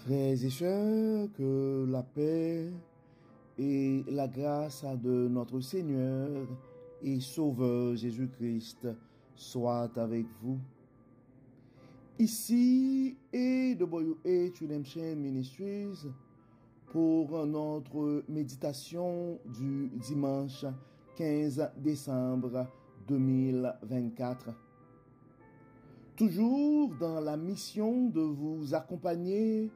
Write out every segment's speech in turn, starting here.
Frères et sœurs, que la paix et la grâce de notre Seigneur et Sauveur Jésus-Christ soient avec vous. Ici et de Redemption Ministries pour notre méditation du dimanche 15 décembre 2024. Toujours dans la mission de vous accompagner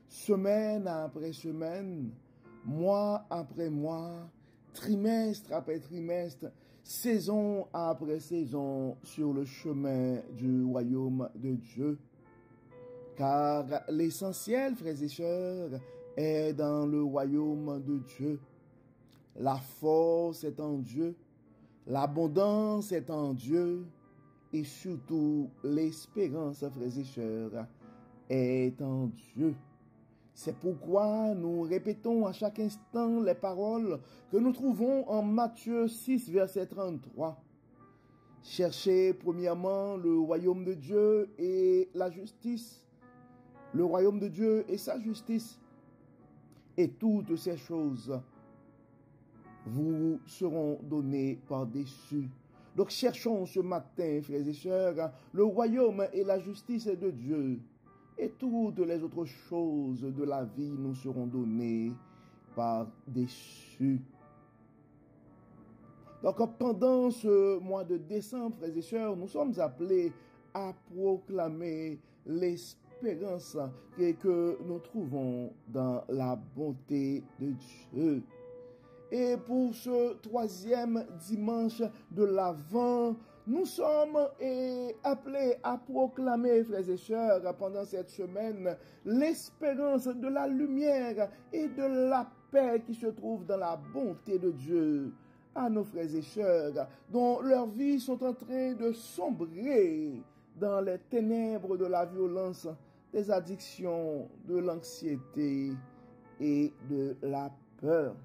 semaine après semaine, mois après mois, trimestre après trimestre, saison après saison sur le chemin du royaume de Dieu. Car l'essentiel, frères et sœurs, est dans le royaume de Dieu. La force est en Dieu, l'abondance est en Dieu, et surtout l'espérance, frères et sœurs, est en Dieu. C'est pourquoi nous répétons à chaque instant les paroles que nous trouvons en Matthieu 6, verset 33. Cherchez premièrement le royaume de Dieu et la justice, le royaume de Dieu et sa justice, et toutes ces choses vous seront données par-dessus. Donc cherchons ce matin, frères et sœurs, le royaume et la justice de Dieu. Et toutes les autres choses de la vie nous seront données par-dessus. Donc pendant ce mois de décembre, frères et sœurs, nous sommes appelés à proclamer l'espérance que nous trouvons dans la bonté de Dieu. Et pour ce troisième dimanche de l'Avent, nous sommes appelés à proclamer, frères et sœurs, pendant cette semaine, l'espérance de la lumière et de la paix qui se trouve dans la bonté de Dieu à nos frères et sœurs, dont leurs vies sont en train de sombrer dans les ténèbres de la violence, des addictions, de l'anxiété et de la peur.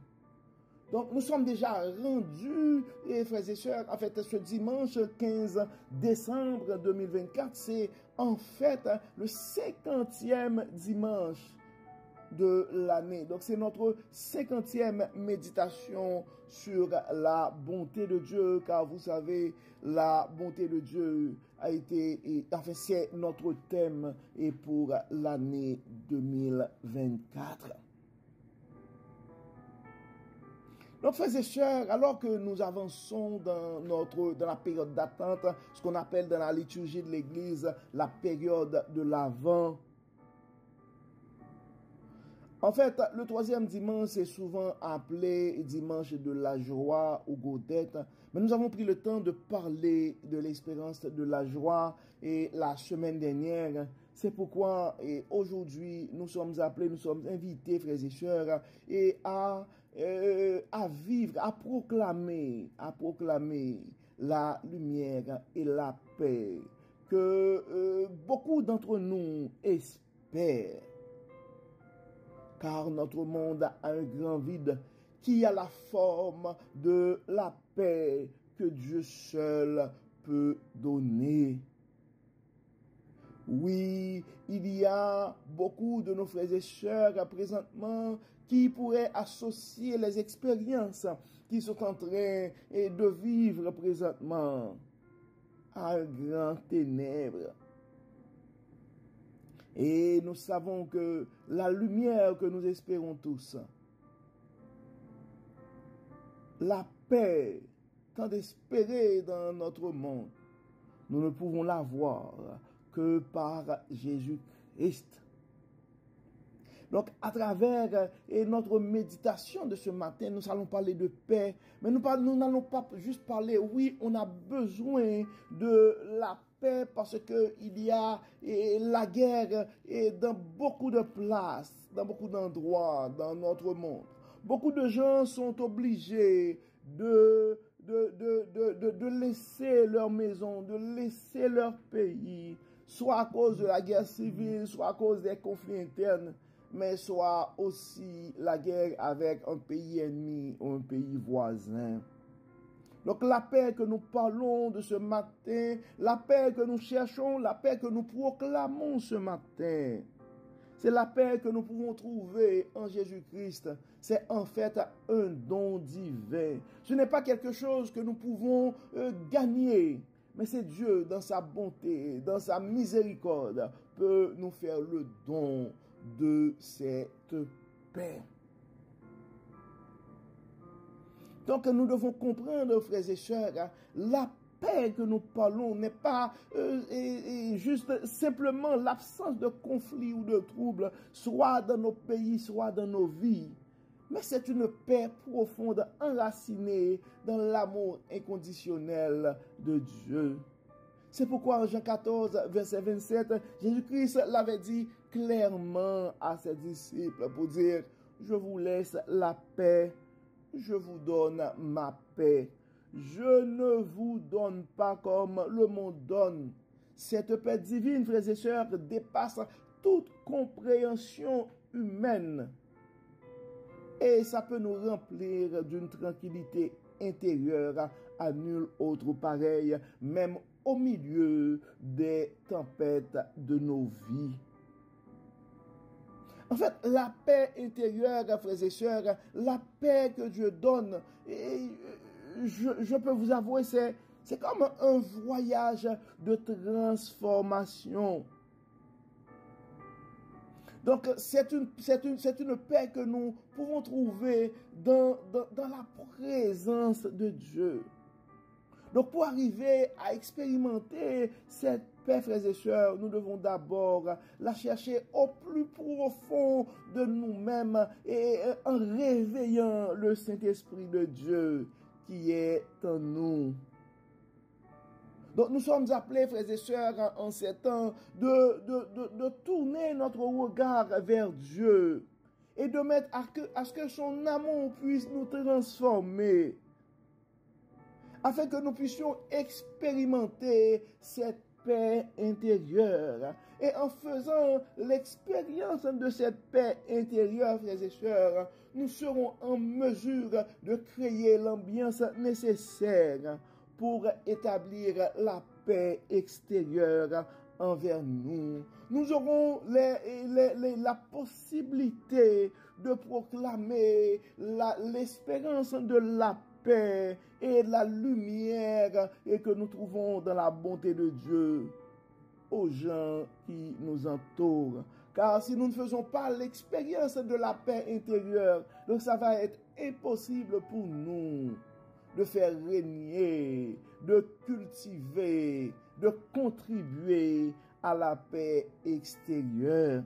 Donc, nous sommes déjà rendus, frères et sœurs, en fait, ce dimanche 15 décembre 2024, c'est en fait le 50e dimanche de l'année. Donc, c'est notre 50e méditation sur la bonté de Dieu, car vous savez, la bonté de Dieu a été, enfin, c'est notre thème et pour l'année 2024. Donc, frères et sœurs, alors que nous avançons dans la période d'attente, ce qu'on appelle dans la liturgie de l'Église, la période de l'Avent, en fait, le troisième dimanche est souvent appelé dimanche de la joie ou Gaudette, mais nous avons pris le temps de parler de l'espérance de la joie et la semaine dernière. C'est pourquoi aujourd'hui nous sommes appelés, nous sommes invités, frères et sœurs, et à vivre, à proclamer la lumière et la paix que beaucoup d'entre nous espèrent. Car notre monde a un grand vide qui a la forme de la paix que Dieu seul peut donner. Oui, il y a beaucoup de nos frères et sœurs présentement qui pourraient associer les expériences qu'ils sont en train de vivre présentement à un grand ténèbre. Et nous savons que la lumière que nous espérons tous, la paix tant espérée dans notre monde, nous ne pouvons l'avoir que par Jésus-Christ. Donc, à travers notre méditation de ce matin, nous allons parler de paix, mais nous n'allons pas juste parler, oui, on a besoin de la paix parce que il y a la guerre dans beaucoup de places, dans beaucoup d'endroits dans notre monde. Beaucoup de gens sont obligés de laisser leur maison, de laisser leur pays, soit à cause de la guerre civile, soit à cause des conflits internes, mais soit aussi la guerre avec un pays ennemi ou un pays voisin. Donc la paix que nous parlons de ce matin, la paix que nous cherchons, la paix que nous proclamons ce matin, C'est la paix que nous pouvons trouver en Jésus-Christ. C'est en fait un don divin. Ce n'est pas quelque chose que nous pouvons gagner. Mais c'est Dieu, dans sa bonté, dans sa miséricorde, peut nous faire le don de cette paix. Donc nous devons comprendre, frères et sœurs, la paix que nous parlons n'est pas juste simplement l'absence de conflit ou de trouble, soit dans nos pays, soit dans nos vies. Mais c'est une paix profonde, enracinée dans l'amour inconditionnel de Dieu. C'est pourquoi en Jean 14, verset 27, Jésus-Christ l'avait dit clairement à ses disciples pour dire, je vous laisse la paix, je vous donne ma paix. Je ne vous donne pas comme le monde donne. Cette paix divine, frères et sœurs, dépasse toute compréhension humaine. Et ça peut nous remplir d'une tranquillité intérieure à nul autre pareil, même au milieu des tempêtes de nos vies. En fait, la paix intérieure, frères et sœurs, la paix que Dieu donne, et je peux vous avouer, c'est comme un voyage de transformation. Donc, c'est une paix que nous pouvons trouver dans la présence de Dieu. Donc, pour arriver à expérimenter cette paix, frères et sœurs, nous devons d'abord la chercher au plus profond de nous-mêmes et en réveillant le Saint-Esprit de Dieu qui est en nous. Donc nous sommes appelés, frères et sœurs, en ces temps, de tourner notre regard vers Dieu et de mettre à ce que son amour puisse nous transformer, afin que nous puissions expérimenter cette paix intérieure. Et en faisant l'expérience de cette paix intérieure, frères et sœurs, nous serons en mesure de créer l'ambiance nécessaire pour établir la paix extérieure envers nous. Nous aurons la possibilité de proclamer l'espérance de la paix et la lumière et que nous trouvons dans la bonté de Dieu aux gens qui nous entourent. Car si nous ne faisons pas l'expérience de la paix intérieure, donc ça va être impossible pour nous de faire régner, de cultiver, de contribuer à la paix extérieure.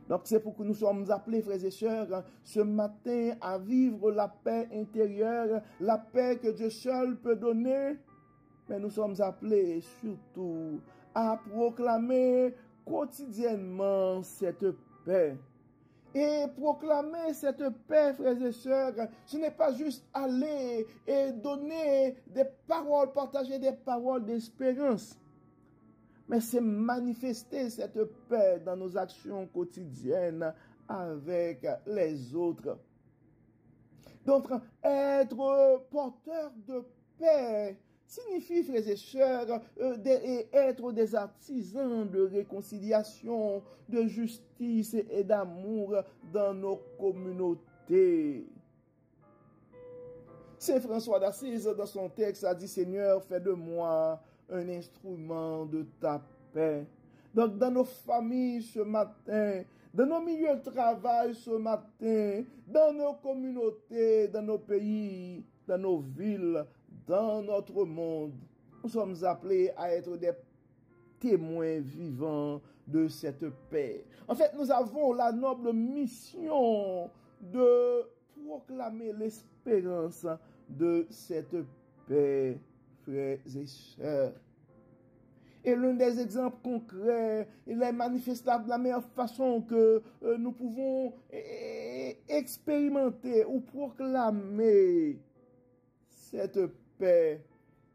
Donc c'est pourquoi nous sommes appelés, frères et sœurs, ce matin à vivre la paix intérieure, la paix que Dieu seul peut donner. Mais nous sommes appelés surtout à proclamer quotidiennement cette paix. Et proclamer cette paix, frères et sœurs, ce n'est pas juste aller et donner des paroles, partager des paroles d'espérance. Mais c'est manifester cette paix dans nos actions quotidiennes avec les autres. Donc, être porteur de paix signifie, frères et sœurs, être des artisans de réconciliation, de justice et d'amour dans nos communautés. Saint François d'Assise, dans son texte, a dit, Seigneur, fais de moi un instrument de ta paix. Donc, dans nos familles ce matin, dans nos milieux de travail ce matin, dans nos communautés, dans nos pays, dans nos villes, dans notre monde, nous sommes appelés à être des témoins vivants de cette paix. En fait, nous avons la noble mission de proclamer l'espérance de cette paix, frères et sœurs. Et l'un des exemples concrets, il est manifestable de la meilleure façon que nous pouvons expérimenter ou proclamer cette paix.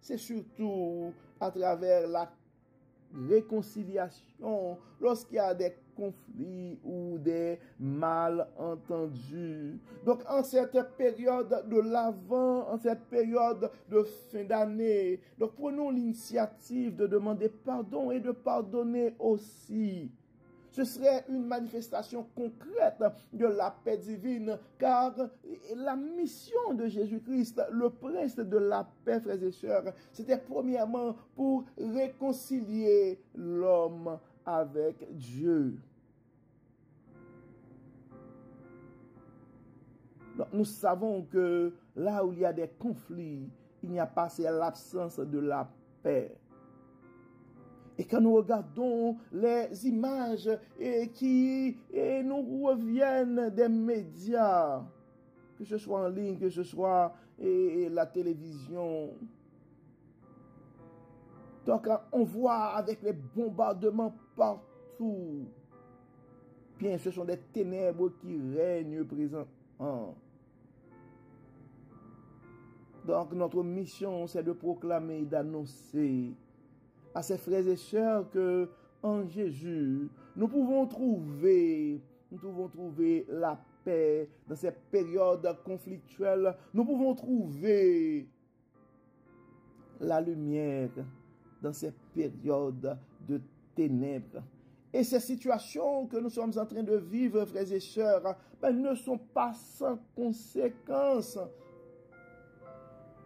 C'est surtout à travers réconciliation, lorsqu'il y a des conflits ou des malentendus. Donc, en cette période de l'Avent, en cette période de fin d'année, donc prenons l'initiative de demander pardon et de pardonner aussi. Ce serait une manifestation concrète de la paix divine, car la mission de Jésus-Christ, le prince de la paix, frères et sœurs, c'était premièrement pour réconcilier l'homme avec Dieu. Donc, nous savons que là où il y a des conflits, il n'y a pas, c'est l'absence de la paix. Et quand nous regardons les images qui nous reviennent des médias, que ce soit en ligne, que ce soit la télévision, donc on voit avec les bombardements partout, bien ce sont des ténèbres qui règnent présentement. Donc notre mission c'est de proclamer et d'annoncer à ses frères et sœurs que en Jésus, nous pouvons trouver la paix dans ces périodes conflictuelles. Nous pouvons trouver la lumière dans ces périodes de ténèbres. Et ces situations que nous sommes en train de vivre, frères et sœurs, ne sont pas sans conséquences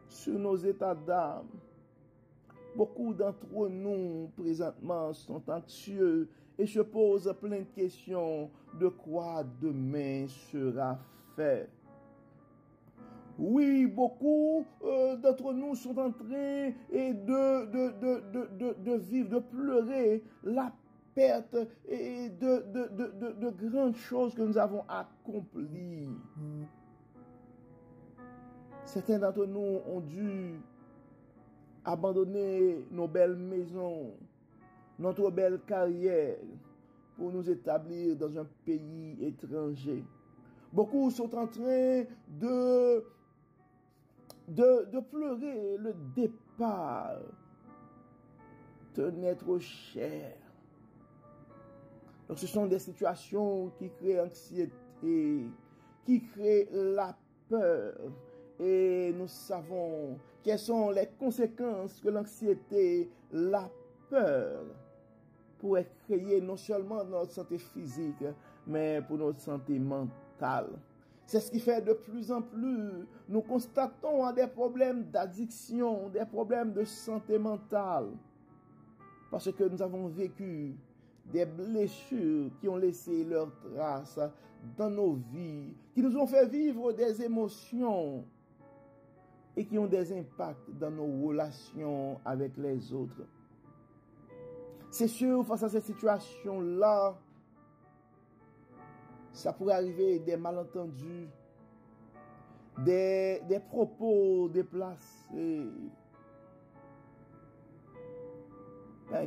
sur nos états d'âme. Beaucoup d'entre nous, présentement, sont anxieux et se posent plein de questions de quoi demain sera fait. Oui, beaucoup d'entre nous sont en train de vivre, de pleurer la perte et de grandes choses que nous avons accomplies. Certains d'entre nous ont dû abandonner nos belles maisons, notre belle carrière pour nous établir dans un pays étranger. Beaucoup sont en train de pleurer le départ d'un être cher. Donc ce sont des situations qui créent anxiété, qui créent la peur. Et nous savons quelles sont les conséquences que l'anxiété, la peur pourrait créer non seulement dans notre santé physique, mais pour notre santé mentale. C'est ce qui fait de plus en plus, nous constatons des problèmes d'addiction, des problèmes de santé mentale. Parce que nous avons vécu des blessures qui ont laissé leurs traces dans nos vies, qui nous ont fait vivre des émotions et qui ont des impacts dans nos relations avec les autres. C'est sûr, face à cette situation-là, ça pourrait arriver des malentendus, des propos déplacés,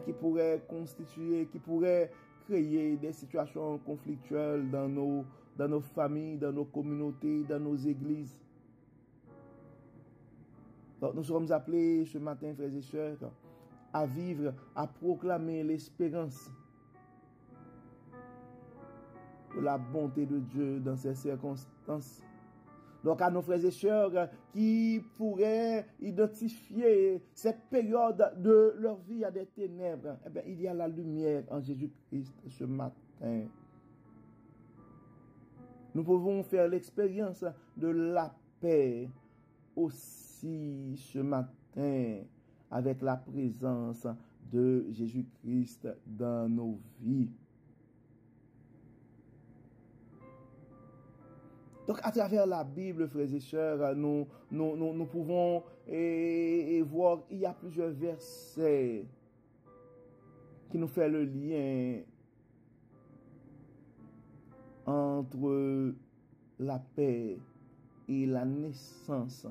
qui pourraient constituer, qui pourraient créer des situations conflictuelles dans nos familles, dans nos communautés, dans nos églises. Donc, nous sommes appelés ce matin, frères et sœurs, à vivre, à proclamer l'espérance de la bonté de Dieu dans ces circonstances. Donc, à nos frères et sœurs qui pourraient identifier cette période de leur vie à des ténèbres, eh bien, il y a la lumière en Jésus-Christ ce matin. Nous pouvons faire l'expérience de la paix aussi ce matin avec la présence de Jésus-Christ dans nos vies. Donc, à travers la Bible, frères et sœurs, nous pouvons voir, il y a plusieurs versets qui nous font le lien entre la paix et la naissance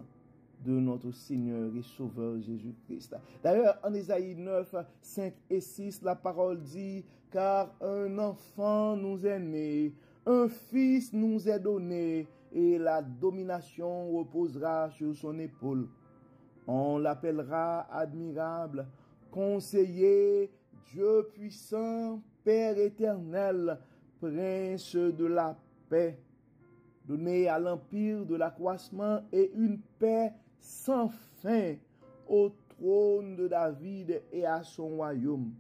de notre Seigneur et Sauveur Jésus-Christ. D'ailleurs, en Ésaïe 9, 5 et 6, la parole dit, « Car un enfant nous est né, un fils nous est donné, et la domination reposera sur son épaule. On l'appellera admirable, conseiller, Dieu puissant, Père éternel, Prince de la paix, donné à l'empire de l'accroissement et une paix sans fin au trône de David et à son royaume,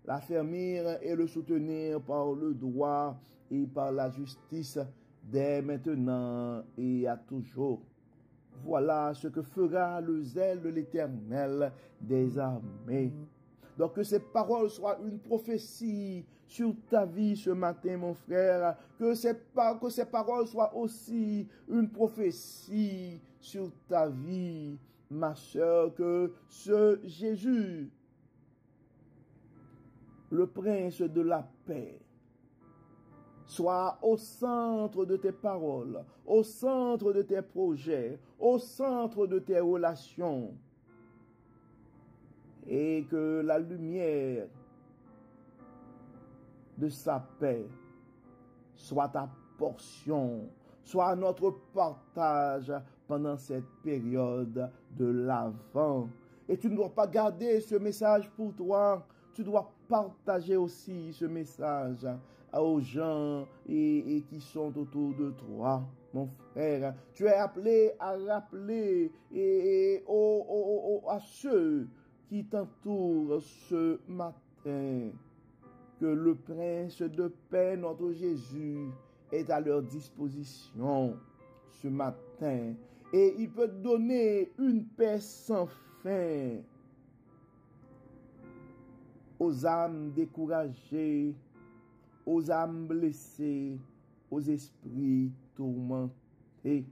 l'affermir et le soutenir par le droit et par la justice dès maintenant et à toujours. Voilà ce que fera le zèle de l'Éternel des armées. Donc que ces paroles soient une prophétie sur ta vie ce matin, mon frère. Que ces paroles soient aussi une prophétie sur ta vie, ma soeur. Que ce Jésus, le prince de la paix, soit au centre de tes paroles, au centre de tes projets, au centre de tes relations. Et que la lumière de sa paix soit ta portion, soit notre partage pendant cette période de l'Avent. Et tu ne dois pas garder ce message pour toi, tu dois partager aussi ce message aux gens et qui sont autour de toi, mon frère. Tu es appelé à rappeler à ceux qui t'entourent ce matin que le Prince de paix, notre Jésus, est à leur disposition ce matin. Et il peut donner une paix sans fin aux âmes découragées, aux âmes blessées, aux esprits tourmentés.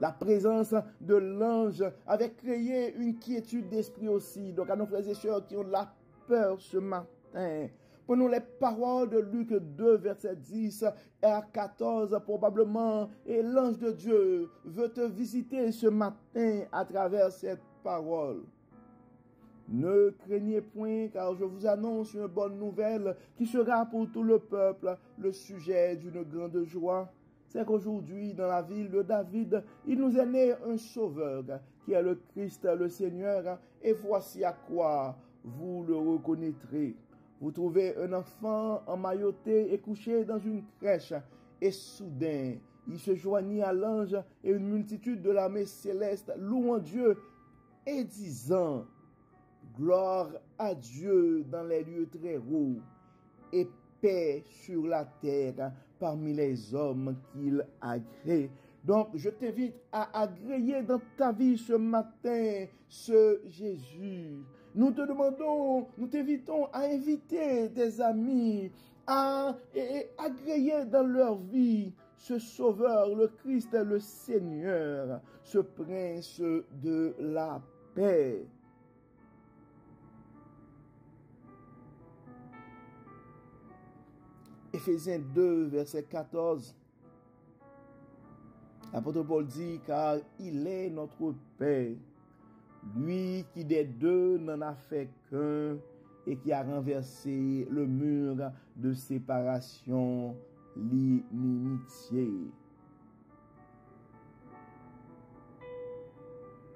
La présence de l'ange avait créé une quiétude d'esprit aussi. Donc à nos frères et sœurs qui ont de la peur ce matin, prenons les paroles de Luc 2, verset 10 à 14 probablement. Et l'ange de Dieu veut te visiter ce matin à travers cette parole. Ne craignez point, car je vous annonce une bonne nouvelle qui sera pour tout le peuple le sujet d'une grande joie. C'est qu'aujourd'hui, dans la ville de David, il nous est né un sauveur, qui est le Christ, le Seigneur, et voici à quoi vous le reconnaîtrez. Vous trouvez un enfant emmailloté et couché dans une crèche, et soudain, il se joignit à l'ange et une multitude de l'armée céleste, louant Dieu et disant: gloire à Dieu dans les lieux très hauts, et paix sur la terre parmi les hommes qu'il agrée. Donc, je t'invite à agréer dans ta vie ce matin ce Jésus. Nous te demandons, nous t'invitons à inviter tes amis à agréer dans leur vie ce Sauveur, le Christ, le Seigneur, ce Prince de la paix. Éphésiens 2, verset 14. L'apôtre Paul dit: car il est notre paix, lui qui des deux n'en a fait qu'un et qui a renversé le mur de séparation, l'inimitié.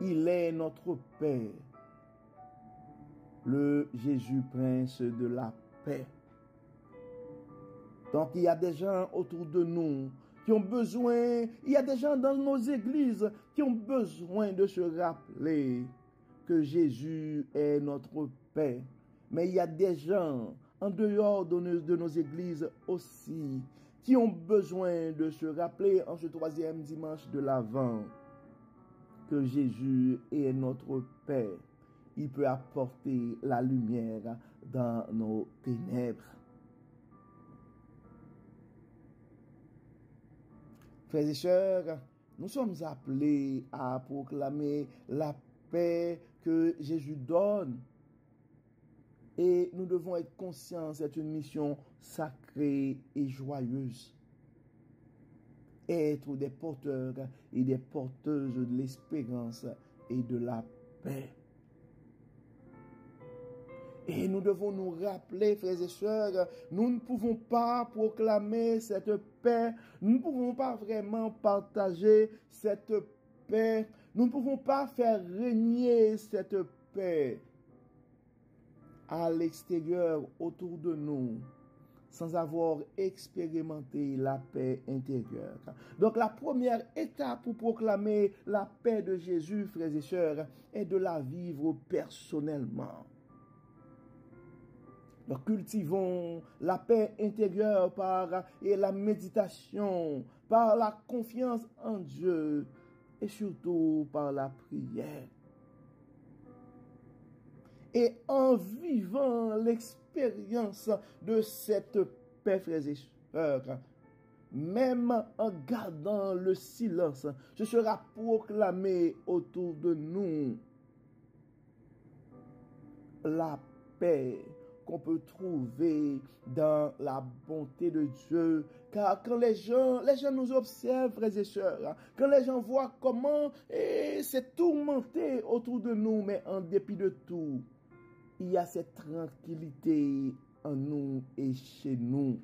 Il est notre paix, le Jésus Prince de la paix. Donc il y a des gens autour de nous qui ont besoin, il y a des gens dans nos églises qui ont besoin de se rappeler que Jésus est notre paix. Mais il y a des gens en dehors de nos églises aussi qui ont besoin de se rappeler en ce troisième dimanche de l'Avent que Jésus est notre paix. Il peut apporter la lumière dans nos ténèbres. Frères et sœurs, nous sommes appelés à proclamer la paix que Jésus donne. Et nous devons être conscients que c'est une mission sacrée et joyeuse. Être des porteurs et des porteuses de l'espérance et de la paix. Et nous devons nous rappeler, frères et sœurs, nous ne pouvons pas proclamer cette paix, nous ne pouvons pas vraiment partager cette paix, nous ne pouvons pas faire régner cette paix à l'extérieur autour de nous sans avoir expérimenté la paix intérieure. Donc la première étape pour proclamer la paix de Jésus, frères et sœurs, est de la vivre personnellement. Donc cultivons la paix intérieure par la méditation, par la confiance en Dieu et surtout par la prière. Et en vivant l'expérience de cette paix, frères et sœurs, même en gardant le silence, ce sera proclamé autour de nous la paix qu'on peut trouver dans la bonté de Dieu. Car quand les gens nous observent, frères et sœurs, quand les gens voient comment c'est tourmenté autour de nous, mais en dépit de tout, il y a cette tranquillité en nous et chez nous.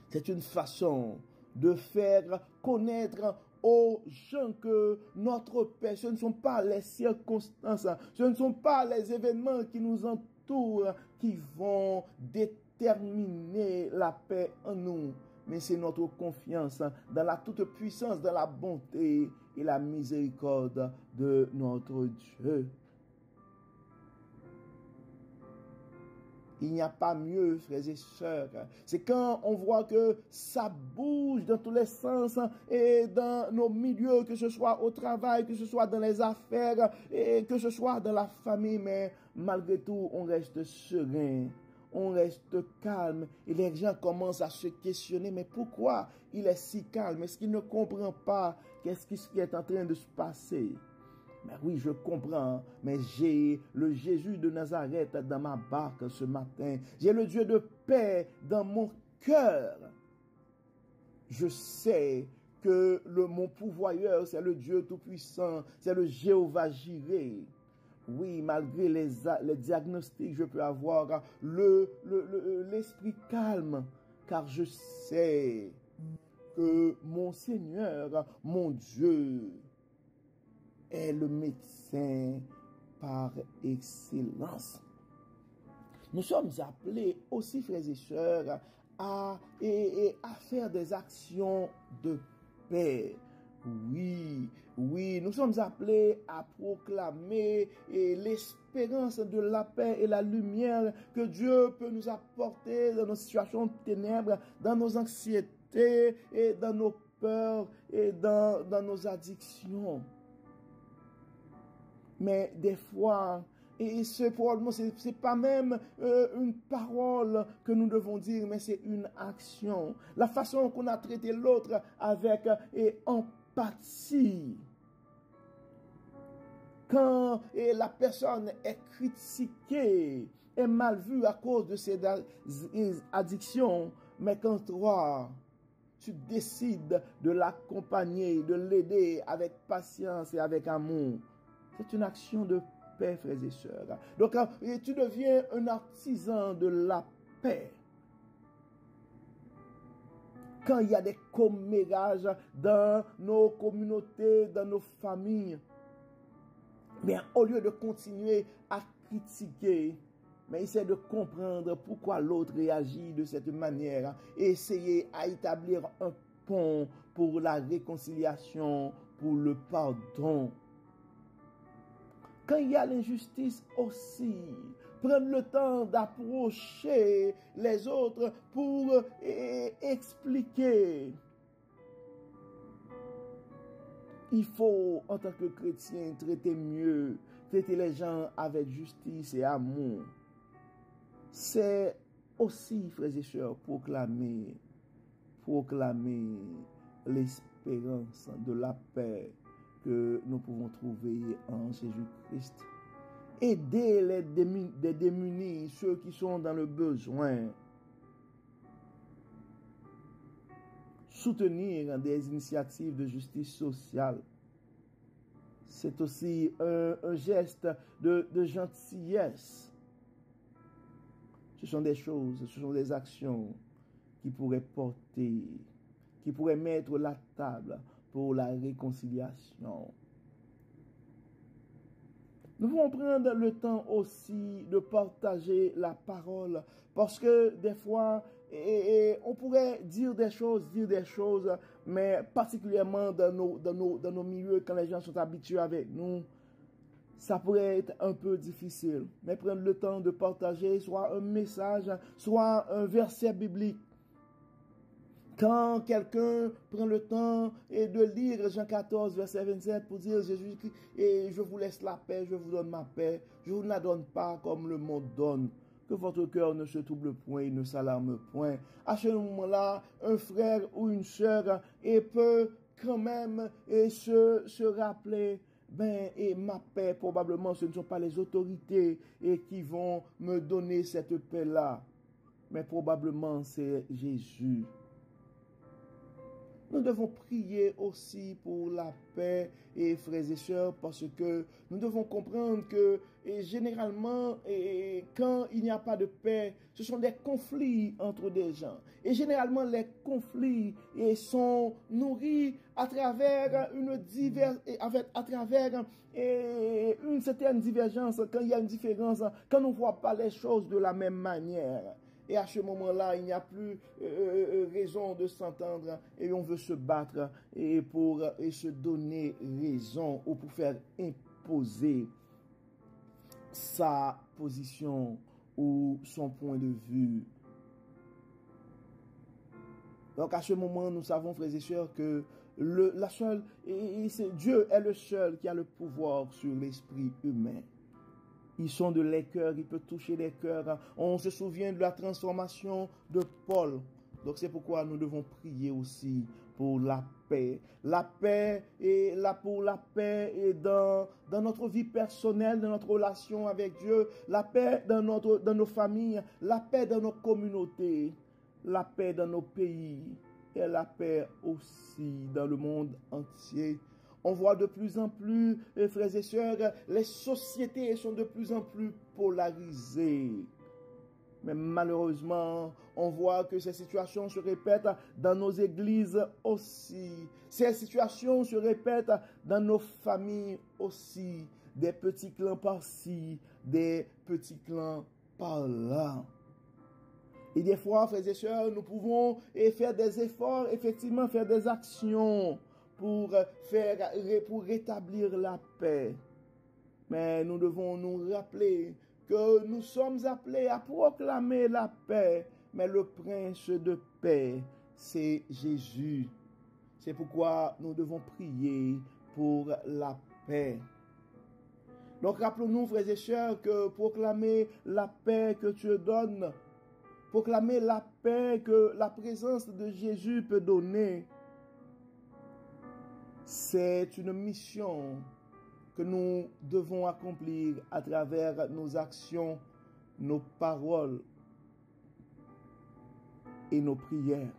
C'est une façon de faire connaître aux gens que notre paix, ce ne sont pas les circonstances, ce ne sont pas les événements qui nous entourent qui vont déterminer la paix en nous, mais c'est notre confiance dans la toute-puissance, dans la bonté et la miséricorde de notre Dieu. Il n'y a pas mieux, frères et sœurs. C'est quand on voit que ça bouge dans tous les sens et dans nos milieux, que ce soit au travail, que ce soit dans les affaires et que ce soit dans la famille, mais malgré tout, on reste serein, on reste calme et les gens commencent à se questionner, mais pourquoi il est si calme? Est-ce qu'il ne comprend pas qu'est-ce qui est en train de se passer? Mais oui, je comprends, mais j'ai le Jésus de Nazareth dans ma barque ce matin. J'ai le Dieu de paix dans mon cœur. Je sais que mon pourvoyeur, c'est le Dieu Tout-Puissant, c'est le Jéhovah Jireh. Oui, malgré les diagnostics, je peux avoir l'esprit calme, car je sais que mon Seigneur, mon Dieu, est le médecin par excellence. Nous sommes appelés aussi, frères et sœurs, à faire des actions de paix. Oui, nous sommes appelés à proclamer l'espérance de la paix et la lumière que Dieu peut nous apporter dans nos situations de ténèbres, dans nos anxiétés et dans nos peurs et dans nos addictions. Mais des fois, et probablement, c'est pas même une parole que nous devons dire, mais c'est une action. La façon qu'on a traité l'autre avec empathie. Quand la personne est critiquée, est mal vue à cause de ses addictions, mais quand toi, tu décides de l'accompagner, de l'aider avec patience et avec amour, c'est une action de paix, frères et sœurs. Donc, tu deviens un artisan de la paix. Quand il y a des commérages dans nos communautés, dans nos familles, mais au lieu de continuer à critiquer, mais essaie de comprendre pourquoi l'autre réagit de cette manière et essayer à établir un pont pour la réconciliation, pour le pardon. Quand il y a l'injustice aussi, prendre le temps d'approcher les autres pour expliquer. Il faut, en tant que chrétien, traiter mieux, traiter les gens avec justice et amour. C'est aussi, frères et sœurs, proclamer l'espérance de la paix que nous pouvons trouver en Jésus-Christ. Aider les démunis, ceux qui sont dans le besoin. Soutenir des initiatives de justice sociale. C'est aussi un geste de gentillesse. Ce sont des choses, ce sont des actions qui pourraient mettre la table pour la réconciliation. Nous devons prendre le temps aussi de partager la parole parce que des fois, on pourrait dire des choses, mais particulièrement dans nos milieux, quand les gens sont habitués avec nous, ça pourrait être un peu difficile. Mais prendre le temps de partager soit un message, soit un verset biblique. Quand quelqu'un prend le temps de lire Jean 14, verset 27 pour dire Jésus, et je vous laisse la paix, je vous donne ma paix, je vous ne la donne pas comme le monde donne. Que votre cœur ne se trouble point, ne s'alarme point. À ce moment-là, un frère ou une sœur peut quand même se rappeler, et ma paix, probablement, ce ne sont pas les autorités qui vont me donner cette paix-là, mais probablement c'est Jésus. Nous devons prier aussi pour la paix, et frères et sœurs, parce que nous devons comprendre que généralement, quand il n'y a pas de paix, ce sont des conflits entre des gens. Et généralement, les conflits sont nourris à travers une certaine divergence, quand il y a une différence, quand on ne voit pas les choses de la même manière. Et à ce moment-là, il n'y a plus raison de s'entendre et on veut se battre pour se donner raison ou pour faire imposer sa position ou son point de vue. Donc à ce moment, nous savons, frères et sœurs, que Dieu est le seul qui a le pouvoir sur l'esprit humain. Ils sont de les cœurs, il peut toucher les cœurs. On se souvient de la transformation de Paul. Donc c'est pourquoi nous devons prier aussi pour la paix. La paix et dans notre vie personnelle, dans notre relation avec Dieu, la paix dans nos familles, la paix dans nos communautés, la paix dans nos pays et la paix aussi dans le monde entier. On voit de plus en plus, frères et sœurs, les sociétés sont de plus en plus polarisées. Mais malheureusement, on voit que ces situations se répètent dans nos églises aussi. Ces situations se répètent dans nos familles aussi. Des petits clans par-ci, des petits clans par-là. Et des fois, frères et sœurs, nous pouvons faire des efforts, effectivement faire des actions pour rétablir la paix. Mais nous devons nous rappeler que nous sommes appelés à proclamer la paix, mais le prince de paix, c'est Jésus. C'est pourquoi nous devons prier pour la paix. Donc rappelons-nous, frères et sœurs, que proclamer la paix que Dieu donne, proclamer la paix que la présence de Jésus peut donner, c'est une mission que nous devons accomplir à travers nos actions, nos paroles et nos prières.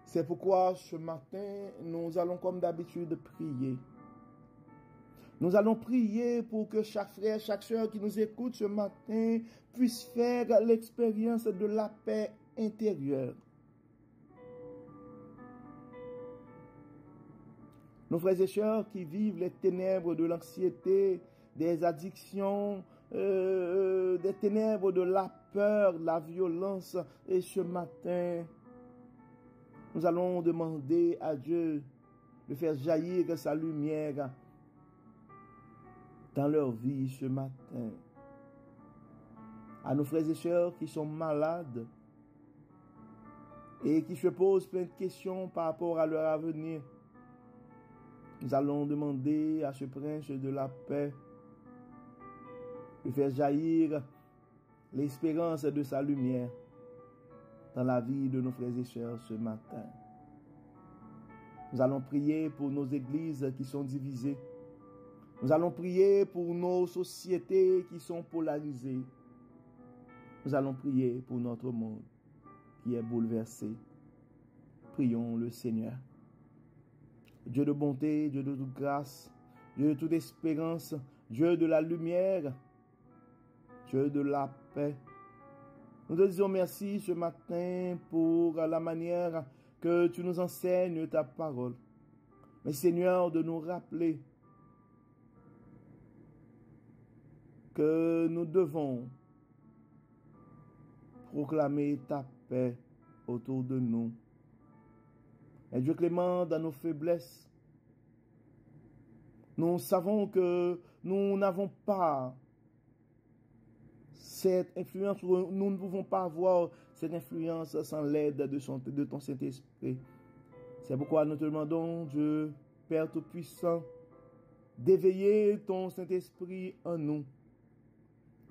C'est pourquoi ce matin, nous allons comme d'habitude prier. Nous allons prier pour que chaque frère, chaque sœur qui nous écoute ce matin puisse faire l'expérience de la paix intérieure. Nos frères et sœurs qui vivent les ténèbres de l'anxiété, des addictions, des ténèbres de la peur, de la violence, et ce matin, nous allons demander à Dieu de faire jaillir sa lumière dans leur vie ce matin. À nos frères et sœurs qui sont malades et qui se posent plein de questions par rapport à leur avenir, nous allons demander à ce prince de la paix de faire jaillir l'espérance de sa lumière dans la vie de nos frères et sœurs ce matin. Nous allons prier pour nos églises qui sont divisées. Nous allons prier pour nos sociétés qui sont polarisées. Nous allons prier pour notre monde qui est bouleversé. Prions le Seigneur. Dieu de bonté, Dieu de toute grâce, Dieu de toute espérance, Dieu de la lumière, Dieu de la paix. Nous te disons merci ce matin pour la manière que tu nous enseignes ta parole. Mais Seigneur, de nous rappeler que nous devons proclamer ta paix autour de nous. Et Dieu clément, dans nos faiblesses, nous savons que nous n'avons pas cette influence, nous ne pouvons pas avoir cette influence sans l'aide de ton Saint-Esprit. C'est pourquoi nous te demandons, Dieu, Père Tout-Puissant, d'éveiller ton Saint-Esprit en nous.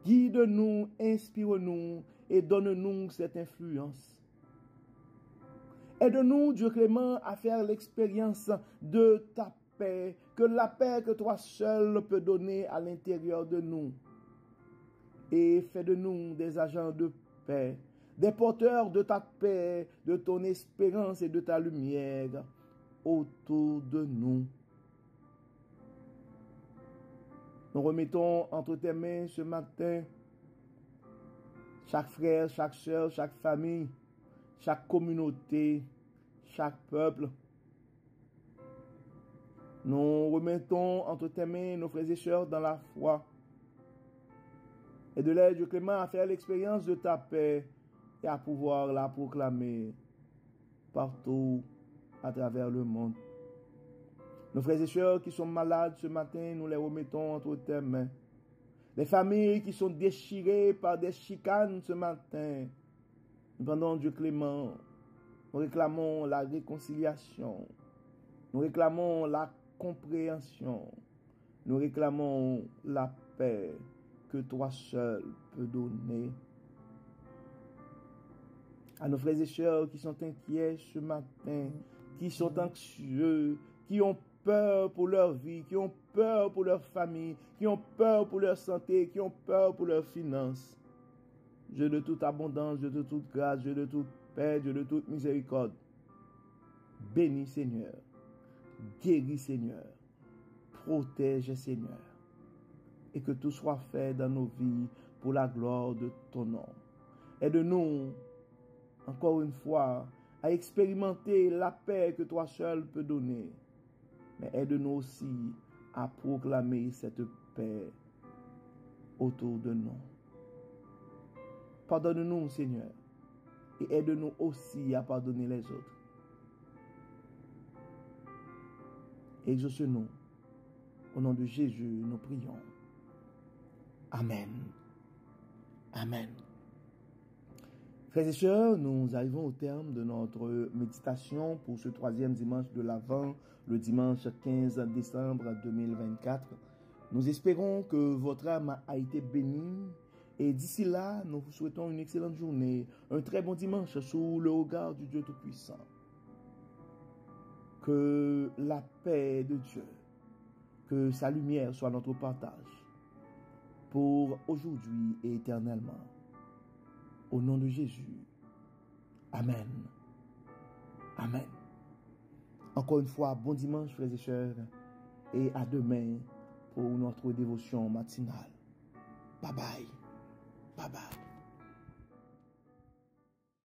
Guide-nous, inspire-nous et donne-nous cette influence. Aide-nous, Dieu clément, à faire l'expérience de ta paix, que la paix que toi seul peux donner à l'intérieur de nous. Et fais de nous des agents de paix, des porteurs de ta paix, de ton espérance et de ta lumière autour de nous. Nous remettons entre tes mains ce matin chaque frère, chaque sœur, chaque famille, chaque communauté, chaque peuple. Nous remettons entre tes mains nos frères et sœurs dans la foi. Et de l'aide, Dieu clément, à faire l'expérience de ta paix et à pouvoir la proclamer partout à travers le monde. Nos frères et sœurs qui sont malades ce matin, nous les remettons entre tes mains. Les familles qui sont déchirées par des chicanes ce matin, nous demandons Dieu clément, nous réclamons la réconciliation, nous réclamons la compréhension, nous réclamons la paix que toi seul peux donner. À nos frères et sœurs qui sont inquiets ce matin, qui sont anxieux, qui ont peur pour leur vie, qui ont peur pour leur famille, qui ont peur pour leur santé, qui ont peur pour leurs finances. Dieu de toute abondance, Dieu de toute grâce, Dieu de toute paix, Dieu de toute miséricorde. Bénis Seigneur, guéris Seigneur, protège Seigneur, et que tout soit fait dans nos vies pour la gloire de ton nom. Aide-nous, encore une fois, à expérimenter la paix que toi seul peux donner. Mais aide-nous aussi à proclamer cette paix autour de nous. Pardonne-nous, Seigneur, et aide-nous aussi à pardonner les autres. Exauce-nous. Au nom de Jésus, nous prions. Amen. Amen. Frères et sœurs, nous arrivons au terme de notre méditation pour ce 3e dimanche de l'Avent, le dimanche 15 décembre 2024. Nous espérons que votre âme a été bénie et d'ici là, nous vous souhaitons une excellente journée, un très bon dimanche sous le regard du Dieu Tout-Puissant. Que la paix de Dieu, que sa lumière soit notre partage pour aujourd'hui et éternellement. Au nom de Jésus. Amen. Amen. Encore une fois, bon dimanche, frères et sœurs, et à demain pour notre dévotion matinale. Bye bye. Bye bye.